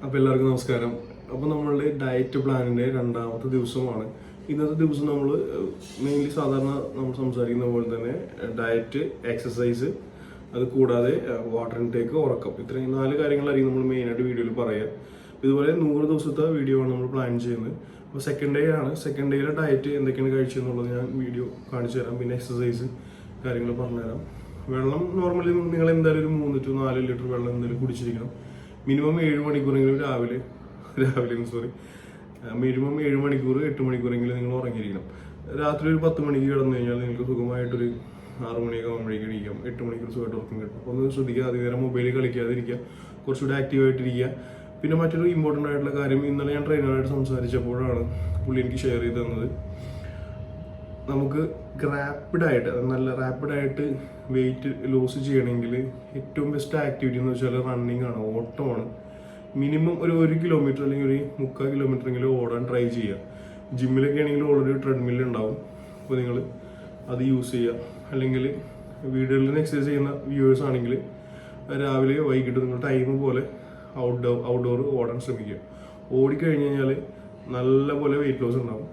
അപ്പോൾ എല്ലാവർക്കും നമസ്കാരം. അപ്പോൾ നമ്മളുടെ ഡയറ്റ് പ്ലാനിൻ്റെ രണ്ടാമത്തെ ദിവസമാണ്. ഇന്നത്തെ ദിവസം നമ്മൾ മെയിൻലി സാധാരണ നമ്മൾ സംസാരിക്കുന്ന പോലെ തന്നെ ഡയറ്റ്, എക്സസൈസ്, അത് കൂടാതെ വാട്ടർ ഇൻടേക്ക്, ഉറക്കം, ഇത്രയും 4 കാര്യങ്ങളായിരിക്കും നമ്മൾ മെയിനായിട്ട് വീഡിയോയിൽ പറയുക. ഇതുപോലെ 100 ദിവസത്തെ വീഡിയോ ആണ് നമ്മൾ പ്ലാൻ ചെയ്യുന്നത്. അപ്പോൾ സെക്കൻഡ് ഡേ ആണ്. സെക്കൻഡ് ഡേയിലെ ഡയറ്റ് എന്തൊക്കെയാണ് കഴിച്ചതെന്നുള്ളത് ഞാൻ വീഡിയോ കാണിച്ചു തരാം. പിന്നെ എക്സസൈസ് കാര്യങ്ങൾ പറഞ്ഞുതരാം. വെള്ളം നോർമലി നിങ്ങൾ എന്തായാലും ഒരു 3 to 4 ലിറ്റർ വെള്ളം എന്തായാലും കുടിച്ചിരിക്കണം. മിനിമം 7 മണിക്കൂറെങ്കിലും മിനിമം 7 മണിക്കൂർ 8 മണിക്കൂറെങ്കിലും നിങ്ങൾ ഉറങ്ങിയിരിക്കണം. രാത്രി ഒരു 10 മണിക്ക് കിടന്നു കഴിഞ്ഞാൽ നിങ്ങൾക്ക് സുഖമായിട്ടൊരു 6 മണിയൊക്കെ ആകുമ്പോഴേക്കും ഇരിക്കാം. 8 മണിക്കൂർ സുഖമായിട്ട് ഉറക്കം കിട്ടും. അപ്പോൾ ഒന്ന് ശ്രദ്ധിക്കുക, അധികം മൊബൈലിൽ കളിക്കാതിരിക്കുക, കുറച്ചുകൂടി ആക്റ്റീവായിട്ടിരിക്കുക. പിന്നെ മറ്റൊരു ഇമ്പോർട്ടൻ്റ് ആയിട്ടുള്ള കാര്യം, ഇന്നലെ ഞാൻ ട്രെയിനറായിട്ട് സംസാരിച്ചപ്പോഴാണ് പുള്ളി എനിക്ക് ഷെയർ ചെയ്ത് തന്നത്. നമുക്ക് നല്ല റാപ്പിഡായിട്ട് വെയിറ്റ് ലോസ് ചെയ്യണമെങ്കിൽ ഏറ്റവും ബെസ്റ്റ് ആക്ടിവിറ്റി എന്ന് വെച്ചാൽ റണ്ണിങ് ആണ്, ഓട്ടമാണ്. മിനിമം ഒരു 1 കിലോമീറ്റർ അല്ലെങ്കിൽ ഒരു 3/4 കിലോമീറ്ററെങ്കിലും ഓടാൻ ട്രൈ ചെയ്യുക. ജിമ്മിലൊക്കെ ആണെങ്കിൽ ഓൾറെഡി ട്രെഡ്മില്ല് ഉണ്ടാവും, അപ്പോൾ നിങ്ങൾ അത് യൂസ് ചെയ്യുക. അല്ലെങ്കിൽ വീടുകളിൽ നിന്ന് എക്സസൈസ് ചെയ്യുന്ന വ്യൂവേഴ്സ് ആണെങ്കിൽ രാവിലെ വൈകിട്ട് നിങ്ങൾ ടൈം പോലെ ഔട്ട്ഡോർ ഓടാൻ ശ്രമിക്കുക. ഓടിക്കഴിഞ്ഞ് കഴിഞ്ഞാൽ നല്ല പോലെ വെയിറ്റ് ലോസ് ഉണ്ടാവും,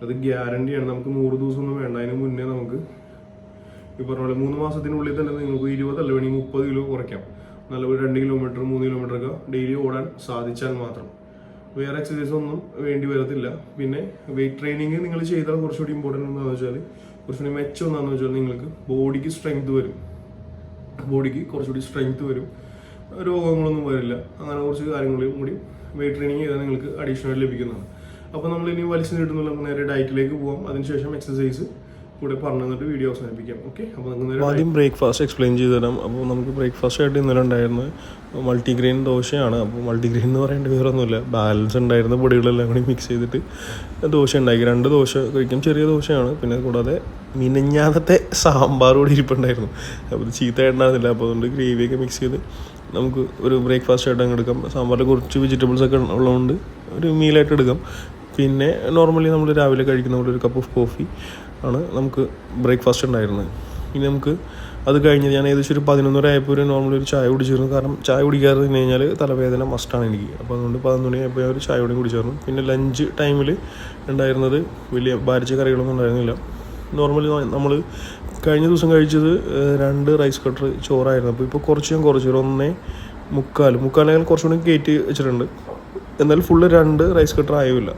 അത് ഗ്യാരണ്ടിയാണ്. നമുക്ക് 100 ദിവസമൊന്നും വേണ്ട, അതിന് മുന്നേ നമുക്ക് ഈ പറഞ്ഞ പോലെ 3 മാസത്തിനുള്ളിൽ തന്നെ നിങ്ങൾക്ക് 20 അല്ല വേണമെങ്കിൽ 30 കിലോ കുറയ്ക്കാം. നല്ല ഒരു 2 കിലോമീറ്റർ 3 കിലോമീറ്റർ ഒക്കെ ഡെയിലി ഓടാൻ സാധിച്ചാൽ മാത്രം. വേറെ എക്സസൈസ് ഒന്നും വേണ്ടി വരത്തില്ല. പിന്നെ വെയിറ്റ് ട്രെയിനിങ് നിങ്ങൾ ചെയ്താൽ കുറച്ചുകൂടി ഇമ്പോർട്ടൻ്റ് എന്താണെന്ന് വെച്ചാൽ, കുറച്ചുകൂടി മെച്ചം എന്താണെന്ന് വെച്ചാൽ നിങ്ങൾക്ക് ബോഡിക്ക് സ്ട്രെങ്ത് വരും, കുറച്ചുകൂടി സ്ട്രെങ്ത് വരും, രോഗങ്ങളൊന്നും വരില്ല. അങ്ങനെ കുറച്ച് കാര്യങ്ങളും കൂടി വെയിറ്റ് ട്രെയിനിങ് ചെയ്താൽ നിങ്ങൾക്ക് അഡീഷണൽ ലഭിക്കുന്നതാണ്. അപ്പോൾ നമ്മൾ ഇനി വലിച്ചു നീട്ടുന്നില്ല, നേരെ ഡയറ്റിലേക്ക് പോകാം. അതിനുശേഷം എക്സസൈസ് കൂടെ പറഞ്ഞു തന്നിട്ട് വീഡിയോ അവസാനിപ്പിക്കാം. ഓക്കെ, അപ്പോൾ നമുക്ക് ആദ്യം ബ്രേക്ക്ഫാസ്റ്റ് എക്സ്പ്ലെയിൻ ചെയ്ത് തരാം. അപ്പോൾ നമുക്ക് ബ്രേക്ക്ഫാസ്റ്റ് ആയിട്ട് ഇന്നലെ ഉണ്ടായിരുന്നത് മൾട്ടിഗ്രെയിൻ ദോശയാണ്. അപ്പോൾ മൾട്ടിഗ്രെയിൻ എന്ന് പറയേണ്ട വേറൊന്നുമില്ല, ബാലൻസ് ഉണ്ടായിരുന്ന പൊടികളെല്ലാം കൂടി മിക്സ് ചെയ്തിട്ട് ദോശ ഉണ്ടാക്കി. 2 ദോശ കഴിക്കും, ചെറിയ ദോശയാണ്. പിന്നെ കൂടാതെ മിനിഞ്ഞാന്നത്തെ സാമ്പാർ കൂടി ഇരിപ്പുണ്ടായിരുന്നു, അപ്പോൾ ഇത് ചീത്തയായിട്ടുണ്ടായിരുന്നില്ല. അപ്പോൾ അതുകൊണ്ട് ഗ്രേവിയൊക്കെ മിക്സ് ചെയ്ത് നമുക്ക് ഒരു ബ്രേക്ക്ഫാസ്റ്റ് ആയിട്ട് അങ്ങ് എടുക്കാം. സാമ്പാറിൽ കുറച്ച് വെജിറ്റബിൾസ് ഒക്കെ ഉള്ളതുകൊണ്ട് ഒരു മീലായിട്ട് എടുക്കാം. പിന്നെ നോർമലി നമ്മൾ രാവിലെ കഴിക്കുന്ന പോലെ ഒരു കപ്പ് ഓഫ് കോഫി ആണ് നമുക്ക് ബ്രേക്ക്ഫാസ്റ്റ് ഉണ്ടായിരുന്നത്. ഇനി നമുക്ക് അത് കഴിഞ്ഞ് ഞാൻ ഏകദേശം ഒരു 11:30 ആയപ്പോൾ ഒരു നോർമലി ഒരു ചായ കുടിച്ചിരുന്നു. കാരണം ചായ കുടിക്കാതെ നിന്ന് കഴിഞ്ഞാൽ തലവേദന മസ്റ്റാണ് എനിക്ക്. അപ്പോൾ അതുകൊണ്ട് 11 മണിയായപ്പോൾ ഞാൻ ഒരു ചായ കൂടി കുടിച്ചായിരുന്നു. പിന്നെ ലഞ്ച് ടൈമിൽ ഉണ്ടായിരുന്നത് വലിയ ഭാരിച്ച കറികളൊന്നും ഉണ്ടായിരുന്നില്ല. നോർമലി നമ്മൾ കഴിഞ്ഞ ദിവസം കഴിച്ചത് 2 റൈസ് കട്ടർ ചോറായിരുന്നു. അപ്പോൾ ഇപ്പോൾ കുറച്ച് ഞാൻ കുറച്ച് 1.25 കുറച്ചുകൂടി കയറ്റി വെച്ചിട്ടുണ്ട്. എന്നാൽ ഫുള്ള് 2 റൈസ് കട്ടർ ആയുമില്ല.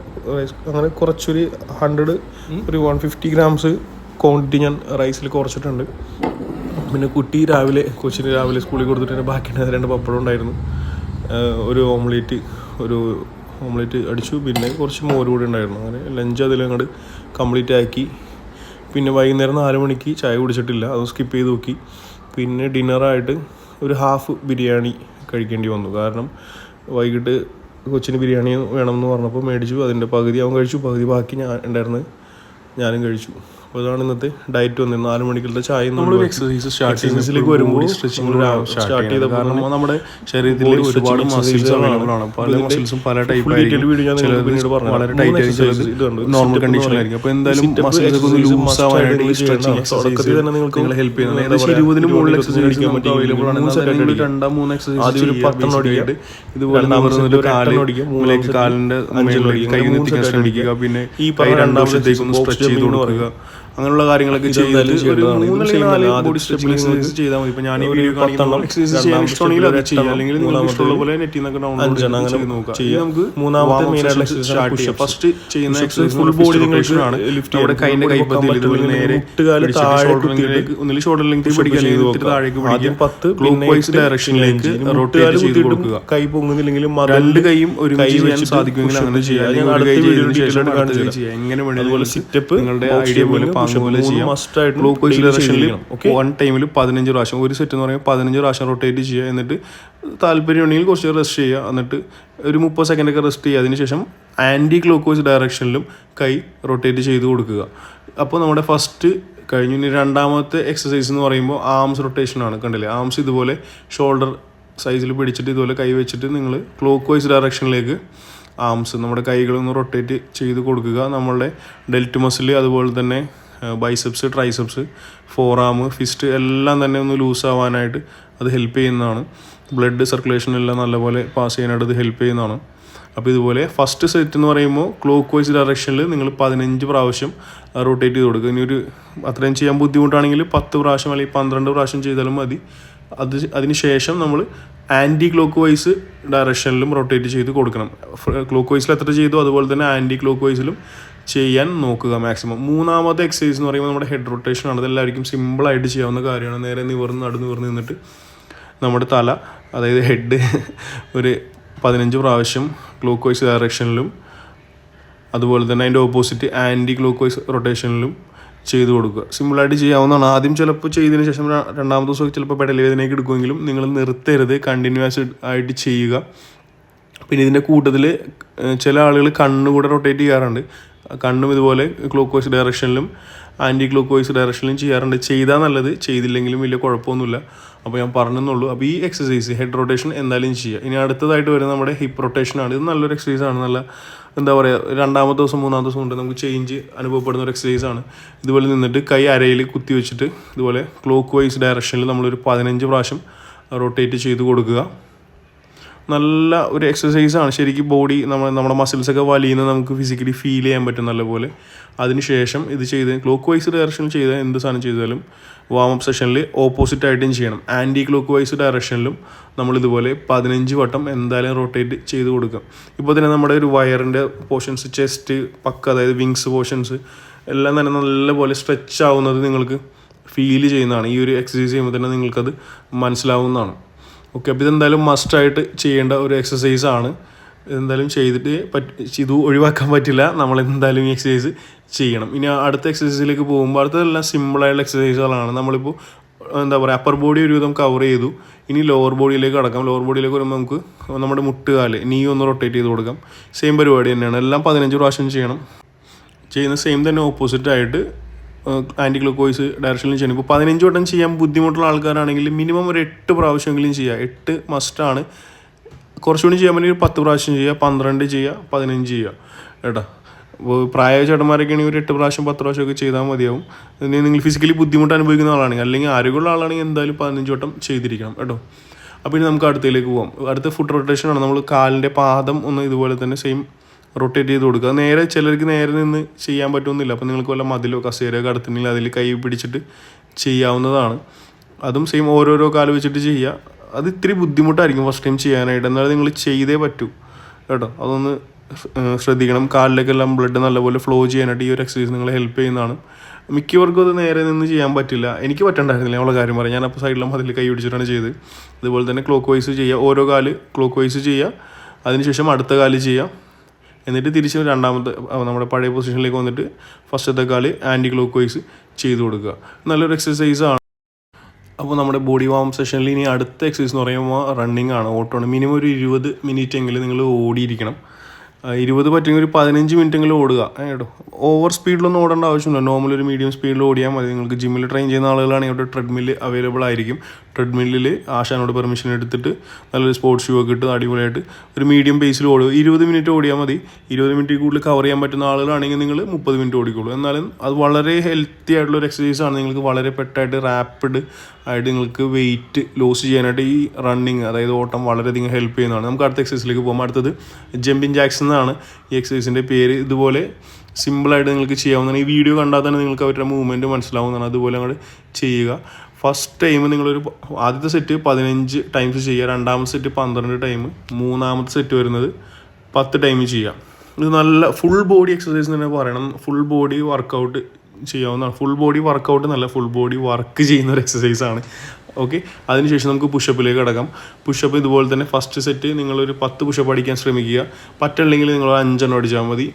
അങ്ങനെ കുറച്ചൊരു 150 ഗ്രാംസ് ക്വാണ്ടിറ്റി ഞാൻ റൈസിൽ കുറച്ചിട്ടുണ്ട്. പിന്നെ കൊച്ചിന് രാവിലെ സ്കൂളിൽ കൊടുത്തിട്ട് ബാക്കിയുണ്ടായ 2 പപ്പടം ഉണ്ടായിരുന്നു. ഒരു ഓംലേറ്റ് അടിച്ചു. പിന്നെ കുറച്ച് മോര് കൂടി ഉണ്ടായിരുന്നു. അങ്ങനെ ലഞ്ച് അതിലങ്ങോട്ട് കംപ്ലീറ്റ് ആക്കി. പിന്നെ വൈകുന്നേരം 4 മണിക്ക് ചായ കുടിച്ചിട്ടില്ല, അത് സ്കിപ്പ് ചെയ്ത് നോക്കി. പിന്നെ ഡിന്നറായിട്ട് ഒരു ഹാഫ് ബിരിയാണി കഴിക്കേണ്ടി വന്നു. കാരണം വൈകിട്ട് കൊച്ചിന് ബിരിയാണി വേണമെന്ന് പറഞ്ഞപ്പോൾ മേടിച്ചു. അതിൻ്റെ പകുതി അവൻ കഴിച്ചു, പകുതി ബാക്കി ഞാനും കഴിച്ചു. അപ്പോൾ അതാണ് ഇന്നത്തെ ഡയറ്റ് വന്നത്. 4 മണിക്കുള്ള ചായ. നമ്മൾ എക്സസൈസിലേക്ക് വരുമ്പോൾ സ്റ്റാർട്ട് ചെയ്ത കാരണം നമ്മുടെ ശരീരത്തിൽ ഒരുപാട് മസിൽസ് അവൈലബിൾ ആണ്. പല മസിൽസും പല ടൈപ്പ് ആയിരിക്കും. വളരെ ടൈറ്റ് ആയിരിക്കും, നോർമൽ കണ്ടീഷനിലായിരിക്കും. അപ്പോൾ എന്തായാലും മസിൽസ് ഒന്ന് ലൂസ് ആവാനായിട്ട് ഈ സ്ട്രെച്ചിങ് തുടക്കത്തിൽ തന്നെ നിങ്ങൾക്ക് ഹെൽപ്പ് ചെയ്യുന്നത്. ഏകദേശം 20 മുകളിൽ എക്സസൈസ് അടിക്കാൻ പറ്റും, അവൈലബിൾ ആണ്. 2-3 എക്സസൈസ് ആദ്യം ഒരു 10 അടിക്കുക. ഇതുപോലെ കാലിന്റെ കൈ നിർത്തിക്കാൻ ശ്രമിക്കുക. പിന്നെ ഈ രണ്ടാമത്തേക്ക് ഒന്ന് സ്ട്രെച്ച് ചെയ്ത് കൊടുക്കുക. അങ്ങനെയുള്ള കാര്യങ്ങളൊക്കെ ചെയ്തിട്ട് ഒരു 3-4 ബോഡി സ്ട്രെച്ചിങ് എക്സസൈസ് ചെയ്താൽ മതി. ഇപ്പോൾ ഞാൻ ഈ വീഡിയോ കാണിക്കുന്ന എക്സസൈസ് ചെയ്യാൻ ഇഷ്ടമാണെങ്കിൽ അത് ചെയ്യാം, അല്ലെങ്കിൽ നിങ്ങൾക്ക് ഇഷ്ടമുള്ള പോലെ നെറ്റിൽ നിന്നൊക്കെ ഡൗൺലോഡ് ചെയ്ത് നോക്കുക. നമുക്ക് മൂന്നാമത്തെ മെയിനായിട്ടുള്ള എക്സസൈസ് സ്റ്റാർട്ട് ചെയ്യാം. ഫസ്റ്റ് ചെയ്യുന്ന എക്സസൈസ് ഫുൾ ബോഡി റൊട്ടേഷനാണ്. നമ്മുടെ കൈന്റെ കൈപ്പത്തിയിൽ ഇതുപോലെ നേരെ ഒന്നിൽ ഷോൾഡർ ലെങ്ത് പിടിക്കുക, അല്ലെങ്കിൽ താഴേക്ക് പിടിക്കുക. ക്ലോക്ക് വൈസ് ഡയറക്ഷനിലേക്ക് റൊട്ടേറ്റ് ചെയ്ത് കൊടുക്കുക. കൈ പൊങ്ങുന്നില്ലെങ്കിലും 2 കൈയും ഒരുമിച്ച് ചെയ്യാൻ സാധിക്കുമെങ്കിൽ അങ്ങനെ ചെയ്യാം. ഒരു കൈ ചെയ്തതിനു ശേഷം അടുത്ത കൈ ചെയ്യാം. എങ്ങനെ വേണമെങ്കിലും സിറ്റപ്പ് നിങ്ങളുടെ ഐഡിയ പോലെ ക്ലോക്ക് വൈസ് ഡയറക്ഷനിൽ 1 ടൈമിൽ 15 പ്രാവശ്യം, ഒരു സെറ്റ് എന്ന് പറയുമ്പോൾ 15 പ്രാവശ്യം റൊട്ടേറ്റ് ചെയ്യുക. എന്നിട്ട് താല്പര്യമുണ്ടെങ്കിൽ കുറച്ച് റെസ്റ്റ് ചെയ്യുക. എന്നിട്ട് ഒരു 30 സെക്കൻഡൊക്കെ റെസ്റ്റ് ചെയ്യുക. അതിനുശേഷം ആൻറ്റി ക്ലോക്ക് വൈസ് ഡയറക്ഷനിലും കൈ റൊട്ടേറ്റ് ചെയ്ത് കൊടുക്കുക. അപ്പോൾ നമ്മുടെ ഫസ്റ്റ് കഴിഞ്ഞു. ഇനി രണ്ടാമത്തെ എക്സസൈസ് എന്ന് പറയുമ്പോൾ ആംസ് റൊട്ടേഷനാണ്. കണ്ടില്ലേ, ആംസ് ഇതുപോലെ ഷോൾഡർ സൈസിൽ പിടിച്ചിട്ട് ഇതുപോലെ കൈ വെച്ചിട്ട് നിങ്ങൾ ക്ലോക്ക് വൈസ് ഡയറക്ഷനിലേക്ക് ആംസ് നമ്മുടെ കൈകളൊന്ന് റൊട്ടേറ്റ് ചെയ്ത് കൊടുക്കുക. നമ്മളുടെ ഡെൽറ്റ് മസിൽ, അതുപോലെ തന്നെ ബൈസെപ്സ്, ട്രൈസെപ്സ്, ഫോർ ആം, ഫിസ്റ്റ് എല്ലാം തന്നെ ഒന്ന് ലൂസ് ആവാനായിട്ട് അത് ഹെൽപ്പ് ചെയ്യുന്നതാണ്. ബ്ലഡ് സർക്കുലേഷനെല്ലാം നല്ലപോലെ പാസ് ചെയ്യാനായിട്ട് ഇത് ഹെൽപ്പ് ചെയ്യുന്നതാണ്. അപ്പോൾ ഇതുപോലെ ഫസ്റ്റ് സെറ്റ് എന്ന് പറയുമ്പോൾ ക്ലോക്ക് വൈസ് ഡയറക്ഷനിൽ നിങ്ങൾ 15 പ്രാവശ്യം റൊട്ടേറ്റ് ചെയ്ത് കൊടുക്കുക. ഇനി ഒരു അത്രയും ചെയ്യാൻ ബുദ്ധിമുട്ടാണെങ്കിൽ 10 പ്രാവശ്യം അല്ലെങ്കിൽ 12 പ്രാവശ്യം ചെയ്താലും മതി. അതിന് ശേഷം നമ്മൾ ആൻറ്റി ക്ലോക്ക് വൈസ് ഡയറക്ഷനിലും റൊട്ടേറ്റ് ചെയ്ത് കൊടുക്കണം. ക്ലോക്ക് വൈസിൽ എത്ര ചെയ്തു അതുപോലെ തന്നെ ആൻറ്റി ക്ലോക്ക് വൈസിലും ചെയ്യാൻ നോക്കുക മാക്സിമം. മൂന്നാമത്തെ എക്സസൈസ് എന്ന് പറയുമ്പോൾ നമ്മുടെ ഹെഡ് റൊട്ടേഷനാണ്. അതെല്ലാവർക്കും സിമ്പിളായിട്ട് ചെയ്യാവുന്ന കാര്യമാണ്. നേരെ നിവർന്ന് നിന്നിട്ട് നമ്മുടെ തല, അതായത് ഹെഡ് ഒരു 15 പ്രാവശ്യം ക്ലോക്ക് വൈസ് ഡയറക്ഷനിലും അതുപോലെ തന്നെ അതിൻ്റെ ഓപ്പോസിറ്റ് ആൻറ്റി ക്ലോക്ക് വൈസ് റൊട്ടേഷനിലും ചെയ്ത് കൊടുക്കുക. സിമ്പിളായിട്ട് ചെയ്യാവുന്നതാണ്. ആദ്യം ചിലപ്പോൾ ചെയ്തതിന് ശേഷം രണ്ടാമത്തെ ദിവസം ചിലപ്പോൾ പെടൽ വേദനയ്ക്ക് എടുക്കുമെങ്കിലും നിങ്ങൾ നിർത്തരുത്, കണ്ടിന്യൂസ് ആയിട്ട് ചെയ്യുക. പിന്നെ ഇതിൻ്റെ കൂട്ടത്തിൽ ചില ആളുകൾ കണ്ണുകൂടെ റൊട്ടേറ്റ് ചെയ്യാറുണ്ട്. കണ്ണും ഇതുപോലെ ക്ലോക്ക് വൈസ് ഡയറക്ഷനിലും ആൻറ്റി ക്ലോക്ക് വൈസ് ഡയറക്ഷനിലും ചെയ്യാറുണ്ട്. ചെയ്താൽ നല്ലത്, ചെയ്തില്ലെങ്കിലും വലിയ കുഴപ്പമൊന്നുമില്ല. അപ്പോൾ ഞാൻ പറഞ്ഞെന്നുള്ളൂ. അപ്പോൾ ഈ എക്സസൈസ് ഹെഡ് റൊട്ടേഷൻ എന്തായാലും ചെയ്യുക. ഇനി അടുത്തതായിട്ട് വരുന്നത് നമ്മുടെ ഹിപ്പ് റൊട്ടേഷനാണ്. ഇത് നല്ലൊരു എക്സസൈസാണ്. നല്ല എന്താ പറയുക, രണ്ടാമത്തെ ദിവസം മൂന്നാമത്തെ ദിവസം കൊണ്ട് നമുക്ക് ചേഞ്ച് അനുഭവപ്പെടുന്ന ഒരു എക്സസൈസാണ്. ഇതുപോലെ നിന്നിട്ട് കൈ അരയിൽ കുത്തി വെച്ചിട്ട് ഇതുപോലെ ക്ലോക്ക് വൈസ് ഡയറക്ഷനിൽ നമ്മളൊരു 15 പ്രാവശ്യം റൊട്ടേറ്റ് ചെയ്ത് കൊടുക്കുക. നല്ല ഒരു എക്സസൈസാണ്. ശരിക്കും ബോഡി നമ്മുടെ മസിൽസൊക്കെ വലിയുന്നത് നമുക്ക് ഫിസിക്കലി ഫീൽ ചെയ്യാൻ പറ്റും നല്ലപോലെ. അതിനുശേഷം ഇത് ചെയ്ത് ക്ലോക്ക് വൈസ് ഡയറക്ഷനിൽ ചെയ്ത എന്ത് സാധനം ചെയ്താലും വാമപ്പ് സെഷനിൽ ഓപ്പോസിറ്റ് ആയിട്ടും ചെയ്യണം. ആൻറ്റി ക്ലോക്ക് വൈസ് ഡയറക്ഷനിലും നമ്മളിതുപോലെ 15 വട്ടം എന്തായാലും റൊട്ടേറ്റ് ചെയ്ത് കൊടുക്കാം. ഇപ്പോൾ തന്നെ നമ്മുടെ ഒരു വയറിൻ്റെ പോർഷൻസ്, ചെസ്റ്റ്, പക്ക, അതായത് വിങ്സ് പോർഷൻസ് എല്ലാം തന്നെ നല്ലപോലെ സ്ട്രെച്ച് ആവുന്നത് നിങ്ങൾക്ക് ഫീൽ ചെയ്യുന്നതാണ്. ഈ ഒരു എക്സസൈസ് ചെയ്യുമ്പോൾ തന്നെ നിങ്ങൾക്കത് മനസ്സിലാവുന്നതാണ്. ഓക്കെ, അപ്പോൾ ഇതെന്തായാലും മസ്റ്റായിട്ട് ചെയ്യേണ്ട ഒരു എക്സസൈസാണ്. ഇതെന്തായാലും ചെയ്തിട്ട് ഇത് ഒഴിവാക്കാൻ പറ്റില്ല. നമ്മളെന്തായാലും ഈ എക്സസൈസ് ചെയ്യണം. ഇനി അടുത്ത എക്സസൈസിലേക്ക് പോകുമ്പോൾ അടുത്തതെല്ലാം സിമ്പിളായിട്ടുള്ള എക്സസൈസുകളാണ്. നമ്മളിപ്പോൾ എന്താ പറയുക, അപ്പർ ബോഡി ഒരുവിധം കവർ ചെയ്തു. ഇനി ലോവർ ബോഡിയിലേക്ക് കടക്കാം. ലോവർ ബോഡിയിലേക്ക് വരുമ്പോൾ നമുക്ക് നമ്മുടെ മുട്ടുകാല് നീ ഒന്ന് റൊട്ടേറ്റ് ചെയ്ത് കൊടുക്കാം. സെയിം പരിപാടി തന്നെയാണ്. എല്ലാം 15 പ്രാവശ്യം ചെയ്യണം. ചെയ്യുന്ന സെയിം തന്നെ ഓപ്പോസിറ്റായിട്ട് ആൻറ്റി ക്ലോക്ക് വൈസ് ഡയറക്ഷനിൽ ചെയ്യണം. ഇപ്പോൾ 15 വട്ടം ചെയ്യാൻ ബുദ്ധിമുട്ടുള്ള ആൾക്കാരാണെങ്കിൽ മിനിമം ഒരു 8 പ്രാവശ്യമെങ്കിലും ചെയ്യുക. 8 മസ്റ്റാണ്. കുറച്ചുകൂടി ചെയ്യാൻ വേണ്ടി 10 പ്രാവശ്യം ചെയ്യുക, 12 ചെയ്യുക, 15 ചെയ്യുക കേട്ടോ. അപ്പോൾ പ്രായ ചേട്ടന്മാരൊക്കെ ആണെങ്കിൽ ഒരു 8 പ്രാവശ്യം 10 പ്രാവശ്യമൊക്കെ ചെയ്താൽ മതിയാവും. നിങ്ങൾ ഫിസിക്കലി ബുദ്ധിമുട്ട് അനുഭവിക്കുന്ന ആളാണെങ്കിൽ, അല്ലെങ്കിൽ ആരോഗ്യമുള്ള ആളാണെങ്കിൽ എന്തായാലും 15 വട്ടം ചെയ്തിരിക്കണം കേട്ടോ. അപ്പോൾ ഇനി നമുക്ക് അടുത്തതിലേക്ക് പോകാം. അടുത്ത ഫുട്ട് റൊട്ടേഷനാണ്. നമ്മൾ കാലിൻ്റെ പാദം ഒന്ന് ഇതുപോലെ തന്നെ സെയിം റൊട്ടേറ്റ് ചെയ്ത് കൊടുക്കുക. നേരെ ചിലർക്ക് നേരെ നിന്ന് ചെയ്യാൻ പറ്റുമെന്നില്ല. അപ്പോൾ നിങ്ങൾക്ക് വല്ല മതിലോ കസേരയോ കടത്തുന്നില്ല, അതിൽ കൈ പിടിച്ചിട്ട് ചെയ്യാവുന്നതാണ്. അതും സെയിം ഓരോരോ കാല് വെച്ചിട്ട് ചെയ്യുക. അത് ഇത്തിരി ബുദ്ധിമുട്ടായിരിക്കും ഫസ്റ്റ് ടൈം ചെയ്യാനായിട്ട്, എന്നാലും നിങ്ങൾ ചെയ്തേ പറ്റൂ കേട്ടോ. അതൊന്ന് ശ്രദ്ധിക്കണം. കാലിലേക്കെല്ലാം ബ്ലഡ് നല്ലപോലെ ഫ്ലോ ചെയ്യാനായിട്ട് ഈ ഒരു എക്സസൈസ് നിങ്ങളെ ഹെൽപ്പ് ചെയ്യുന്നതാണ്. മിക്കവർക്കും അത് നേരെ നിന്ന് ചെയ്യാൻ പറ്റില്ല. എനിക്ക് പറ്റണ്ടായിരുന്നില്ല, ഞങ്ങളുടെ കാര്യം പറയാം. ഞാൻ അപ്പോൾ സൈഡിലും അതിൽ കൈ പിടിച്ചിട്ടാണ് ചെയ്ത്. അതുപോലെ തന്നെ ക്ലോക്ക് വൈസ് ചെയ്യുക. ഓരോ കാല് ക്ലോക്ക് വൈസ് ചെയ്യുക. അതിനുശേഷം അടുത്ത കാല് ചെയ്യുക. എന്നിട്ട് തിരിച്ച് രണ്ടാമത്തെ നമ്മുടെ പഴയ പൊസിഷനിലേക്ക് വന്നിട്ട് ഫസ്റ്റത്തെ കാല് ആൻറ്റി ക്ലോക്ക് വൈസ് ചെയ്ത് കൊടുക്കുക. നല്ലൊരു എക്സസൈസാണ്. അപ്പോൾ നമ്മുടെ ബോഡി വാം സെഷനിൽ ഇനി അടുത്ത എക്സസൈസ് എന്ന് പറയുമ്പോൾ റണ്ണിങ് ആണ്, ഓട്ടമാണ്. മിനിമം ഒരു 20 മിനിറ്റ് എങ്കിലും നിങ്ങൾ ഓടിയിരിക്കണം. 20 പറ്റുമെങ്കിൽ ഒരു 15 മിനിറ്റെങ്കിലും ഓടുക കേട്ടോ. ഓവർ സ്പീഡിലൊന്നും ഓടേണ്ട ആവശ്യമില്ല. നോർമൽ ഒരു മീഡിയം സ്പീഡിൽ ഓടിയാൽ മതി. നിങ്ങൾക്ക് ജിമ്മിൽ ട്രെയിൻ ചെയ്യുന്ന ആളുകളാണെങ്കിൽ അവിടെ ട്രെഡ്മില്ല് അവൈലബിൾ ആയിരിക്കും. ട്രെഡ്മില്ലിൽ ആശാനോട് പെർമിഷൻ എടുത്തിട്ട് നല്ലൊരു സ്പോർട്സ് ഷൂ ഒക്കെ ഇട്ട് അടിപൊളിയായിട്ട് ഒരു മീഡിയം പേസിൽ ഓടുക. 20 മിനിറ്റ് ഓടിയാൽ മതി. 20 മിനിറ്റ് കൂടുതൽ കവർ ചെയ്യാൻ പറ്റുന്ന ആളുകളാണെങ്കിൽ നിങ്ങൾ 30 മിനിറ്റ് ഓടിക്കോളൂ. എന്നാലും അത് വളരെ ഹെൽത്തി ആയിട്ടുള്ളൊരു എക്സസൈസാണ്. നിങ്ങൾക്ക് വളരെ പെട്ടെന്നായിട്ട് റാപ്പിഡ് ആയിട്ട് നിങ്ങൾക്ക് വെയിറ്റ് ലോസ് ചെയ്യാനായിട്ട് ഈ റണ്ണിങ്, അതായത് ഓട്ടം, വളരെയധികം ഹെൽപ്പ് ചെയ്യുന്നതാണ്. നമുക്ക് അടുത്ത എക്സസൈസിലേക്ക് പോകാം. അടുത്തത് ജമ്പിങ് ജാക്സ് എന്നാണ് ഈ എക്സസൈസിൻ്റെ പേര്. ഇതുപോലെ സിമ്പിളായിട്ട് നിങ്ങൾക്ക് ചെയ്യാവുന്നതാണ്. ഈ വീഡിയോ കണ്ടാൽ തന്നെ നിങ്ങൾക്ക് അവരുടെ മൂവ്മെൻറ്റ് മനസ്സിലാവുന്നതാണ്. അതുപോലെ അങ്ങോട്ട് ചെയ്യുക. ഫസ്റ്റ് ടൈം നിങ്ങളൊരു ആദ്യത്തെ സെറ്റ് 15 ടൈംസ് ചെയ്യുക. രണ്ടാമത്തെ സെറ്റ് 12 ടൈം. മൂന്നാമത്തെ സെറ്റ് വരുന്നത് 10 ടൈം ചെയ്യുക. ഇത് നല്ല ഫുൾ ബോഡി എക്സസൈസ് തന്നെ പറയണം. ഫുൾ ബോഡി വർക്കൗട്ട് ചെയ്യാവുന്നതാണ്. ഫുൾ ബോഡി വർക്കൗട്ട് നല്ല ഫുൾ ബോഡി വർക്ക് ചെയ്യുന്ന ഒരു എക്സസൈസാണ്. ഓക്കെ, അതിനുശേഷം നമുക്ക് പുഷപ്പിലേക്ക് കിടക്കാം. പുഷപ്പ് ഇതുപോലെ തന്നെ ഫസ്റ്റ് സെറ്റ് നിങ്ങളൊരു 10 പുഷപ്പ് അടിക്കാൻ ശ്രമിക്കുക. പറ്റില്ലെങ്കിൽ നിങ്ങൾ 5 എണ്ണം അടിച്ചാൽ മതി.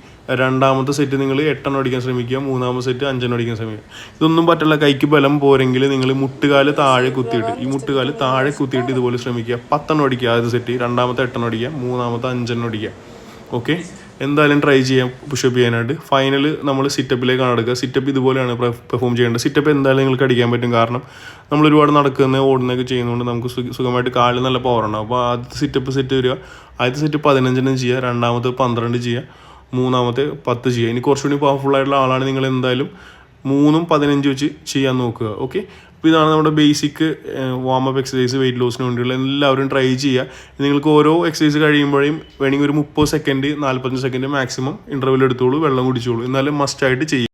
രണ്ടാമത്തെ സെറ്റ് നിങ്ങൾ 8 എണ്ണം അടിക്കാൻ ശ്രമിക്കുക. മൂന്നാമത്തെ സെറ്റ് 5 എണ്ണം അടിക്കാൻ ശ്രമിക്കുക. ഇതൊന്നും പറ്റില്ല, കൈക്ക് ബലം പോരെങ്കിൽ നിങ്ങൾ മുട്ടുകാല് താഴെ കുത്തിയിട്ട് ഇതുപോലെ ശ്രമിക്കുക. 10 എണ്ണം അടിക്കുക ആദ്യത്തെ സെറ്റ്. രണ്ടാമത്തെ 8 എണ്ണം അടിക്കുക. മൂന്നാമത്തെ 5 എണ്ണം അടിക്കുക. ഓക്കെ, എന്തായാലും ട്രൈ ചെയ്യാം പുഷപ്പ് ചെയ്യാനായിട്ട്. ഫൈനൽ നമ്മൾ സിറ്റപ്പിലേക്കാണ് എടുക്കുക. സിറ്റപ്പ് ഇതുപോലെയാണ് പെർഫോം ചെയ്യേണ്ടത്. സിറ്റപ്പ് എന്തായാലും നിങ്ങൾക്ക് അടിക്കാൻ പറ്റും. കാരണം നമ്മൾ ഒരുപാട് നടക്കുന്നത് ഓടുന്നതൊക്കെ ചെയ്യുന്നതുകൊണ്ട് നമുക്ക് സുഖമായിട്ട് കാലിൽ നല്ല പവർ ഉണ്ടാവും. അപ്പോൾ ആദ്യത്തെ സെറ്റ് വരിക. ആദ്യത്തെ സെറ്റ് 15 എണ്ണം ചെയ്യുക. രണ്ടാമത്തെ 12 ചെയ്യുക. മൂന്നാമത്തെ 10 ചെയ്യുക. ഇനി കുറച്ചുകൂടി പവർഫുൾ ആയിട്ടുള്ള ആളാണ് നിങ്ങൾ എന്തായാലും 3ഉം 15 വെച്ച് ചെയ്യാൻ നോക്കുക. ഓക്കെ, അപ്പോൾ ഇതാണ് നമ്മുടെ basic warm up exercise weight ലോസിന് വേണ്ടിയുള്ള. എല്ലാവരും ട്രൈ ചെയ്യുക. നിങ്ങൾക്ക് ഓരോ എക്സസൈസ് കഴിയുമ്പോഴും വേണമെങ്കിൽ ഒരു 30 സെക്കൻഡ് 45 സെക്കൻഡ് മാക്സിമം ഇൻ്റർവെൽ എടുത്തോളൂ, വെള്ളം കുടിച്ചോളൂ, എന്നാലും മസ്റ്റായിട്ട് ചെയ്യുക.